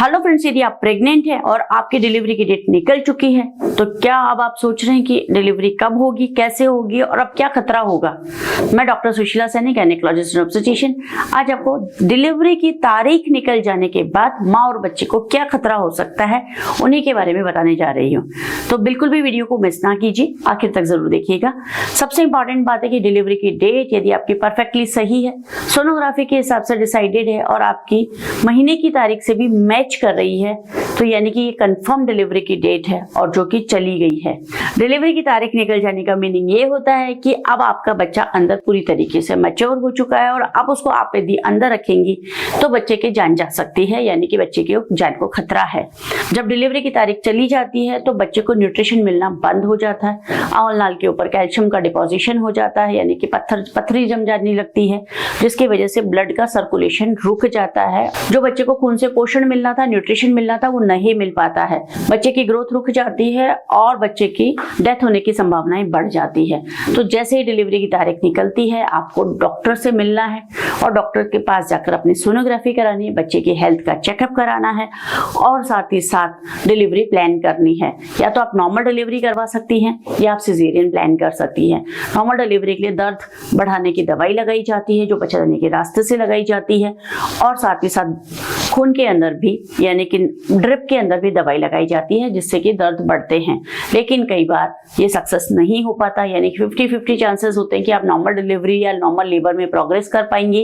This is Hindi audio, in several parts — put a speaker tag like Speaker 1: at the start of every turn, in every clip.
Speaker 1: हेलो फ्रेंड्स, यदि आप प्रेग्नेंट हैं और आपकी डिलीवरी की डेट निकल चुकी है तो क्या अब आप सोच रहे हैं कि डिलीवरी कब होगी, कैसे होगी और अब क्या खतरा होगा। मैं doctor Sushila Saini, gynaecologist and obstetrician, आज आपको डिलीवरी की तारीख निकल जाने के बाद माँ और बच्चे को क्या खतरा हो सकता है उन्हीं के बारे में बताने जा रही हूँ। तो बिल्कुल भी वीडियो को मिस ना कीजिए, आखिर तक जरूर देखिएगा। सबसे इंपॉर्टेंट बात है कि डिलीवरी की डेट यदि आपकी परफेक्टली सही है, सोनोग्राफी के हिसाब से डिसाइडेड है और आपकी महीने की तारीख से भी मैच कर रही है, तो यानी कि ये कंफर्म डिलीवरी की डेट है और जो कि चली गई है। डिलीवरी की तारीख निकल जाने का मीनिंग ये होता है कि अब आपका बच्चा अंदर पूरी तरीके से मैच्योर हो चुका है और अब उसको आप यदि अंदर रखेंगी तो बच्चे की जान जा सकती है, यानी कि बच्चे की जान को खतरा है। जब डिलीवरी की तारीख चली जाती है तो बच्चे को न्यूट्रिशन मिलना बंद हो जाता है, आंवल नाल के ऊपर कैल्शियम का डिपोजिशन हो जाता है, यानी कि पत्थरी जम जाने लगती है, जिसकी वजह से ब्लड का सर्कुलेशन रुक जाता है। जो बच्चे को खून से पोषण मिलना था, न्यूट्रिशन मिलना था, वो नहीं मिल पाता है। बच्चे की ग्रोथ रुक जाती है और बच्चे की डेथ होने की संभावनाएं बढ़ जाती है। तो जैसे ही डिलीवरी की तारीख निकलती है आपको डॉक्टर से मिलना है और डॉक्टर के पास जाकर अपनी सोनोग्राफी करानी है, बच्चे की हेल्थ का चेकअप कराना है और साथ ही साथ डिलीवरी प्लान करनी है। या तो आप नॉर्मल डिलीवरी करवा सकती हैं या आप सिजेरियन प्लान कर सकती हैं। नॉर्मल डिलीवरी के लिए दर्द बढ़ाने की दवाई लगाई जाती है जो बच्चा देने के रास्ते से लगाई जाती है, और साथ ही साथ खून के अंदर भी यानी कि ड्रिप के अंदर भी दवाई लगाई जाती है जिससे कि दर्द बढ़ते हैं। लेकिन कई बार ये सक्सेस नहीं हो पाता, यानी कि 50-50 चांसेस होते हैं कि आप नॉर्मल डिलीवरी या नॉर्मल लेबर में प्रोग्रेस कर पाएंगे,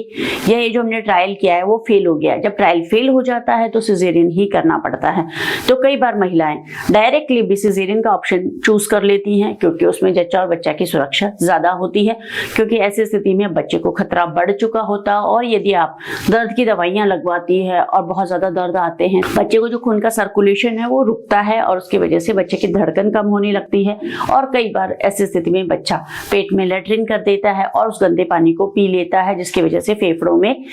Speaker 1: या ये जो हमने ट्रायल किया है वो फेल हो गया। जब ट्रायल फेल हो जाता है तो सिजेरियन ही करना पड़ता है। तो कई बार महिलाएं डायरेक्टली भी सिजेरियन का ऑप्शन चूज कर लेती हैं क्योंकि उसमें जच्चा और बच्चा की सुरक्षा ज्यादा होती है, क्योंकि ऐसी स्थिति में बच्चे को खतरा बढ़ चुका होता है। और यदि आप दर्द की दवाइयां लगवाती है और बहुत ज्यादा दर्द आते हैं, बच्चे को जो खून का सर्कुलेशन है वो रुकता है और उसकी वजह से बच्चे की धड़कन कम होने लगती है। और कई बार ऐसी स्थिति में बच्चा पेट में लेट्रिन कर देता है और उस गंदे पानी को पी लेता है, जिसकी वजह से फेफड़ों में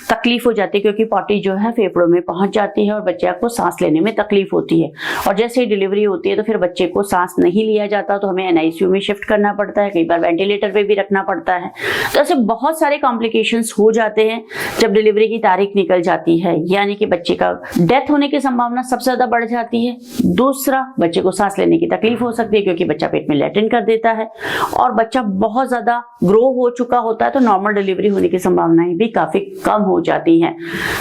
Speaker 1: तकलीफ हो जाती है, क्योंकि पॉटी जो है फेफड़ों में पहुंच जाती है और बच्चे को सांस लेने में तकलीफ होती है। और जैसे ही डिलीवरी होती है तो फिर बच्चे को सांस नहीं लिया जाता तो हमें एनआईसीयू में शिफ्ट करना पड़ता है, कई बार वेंटिलेटर पे भी रखना पड़ता है। तो ऐसे बहुत सारे कॉम्प्लिकेशंस हो जाते हैं जब डिलीवरी की तारीख निकल जाती है, यानी कि बच्चे का डेथ होने की संभावना सबसे ज्यादा बढ़ जाती है। दूसरा, बच्चे को सांस लेने की तकलीफ हो सकती है क्योंकि बच्चा पेट में लैट्रिन कर देता है, और बच्चा बहुत ज्यादा ग्रो हो चुका होता है तो नॉर्मल डिलीवरी होने की संभावनाएं भी काफी कम हो जाती हैं।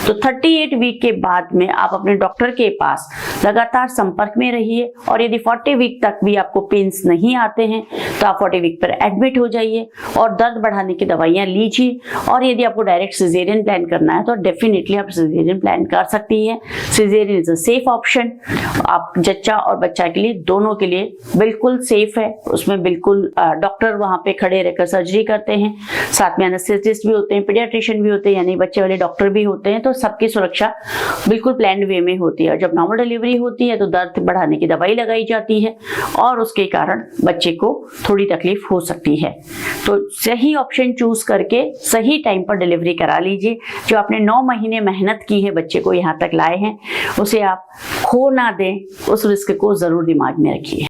Speaker 1: तो 38 वीक के बाद में आप अपने डॉक्टर के पास लगातार संपर्क में रहिए, और यदि 40 वीक तक भी आपको पेन्स नहीं आते हैं तो आप 40 वीक पर एडमिट हो जाइए और दर्द बढ़ाने की दवाइयां लीजिए। और यदि आपको डायरेक्ट सिजेरियन प्लान करना है तो डेफिनेटली आप सिजेरियन प्लान कर सकती हैं। Caesarean is a safe option, आप जच्चा और बच्चा के लिए दोनों के लिए बिल्कुल सेफ है। उसमें बिल्कुल डॉक्टर वहां पे खड़े रहकर सर्जरी करते हैं, साथ में एनेस्थेसिस्ट भी होते हैं, पीडियाट्रिशियन भी होते हैं, यानी बच्चे वाले डॉक्टर भी होते हैं। तो सबकी सुरक्षा बिल्कुल प्लान्ड वे में होती है। जब नॉर्मल डिलीवरी होती है तो दर्द बढ़ाने की दवाई लगाई जाती है और उसके कारण बच्चे को थोड़ी तकलीफ हो सकती है। तो सही ऑप्शन चूज करके सही टाइम पर डिलीवरी करा लीजिए। जो आपने 9 महीने मेहनत की है, बच्चे को यहाँ तक लाए हैं, उसे आप खो ना दें, उस रिस्क को जरूर दिमाग में रखिए।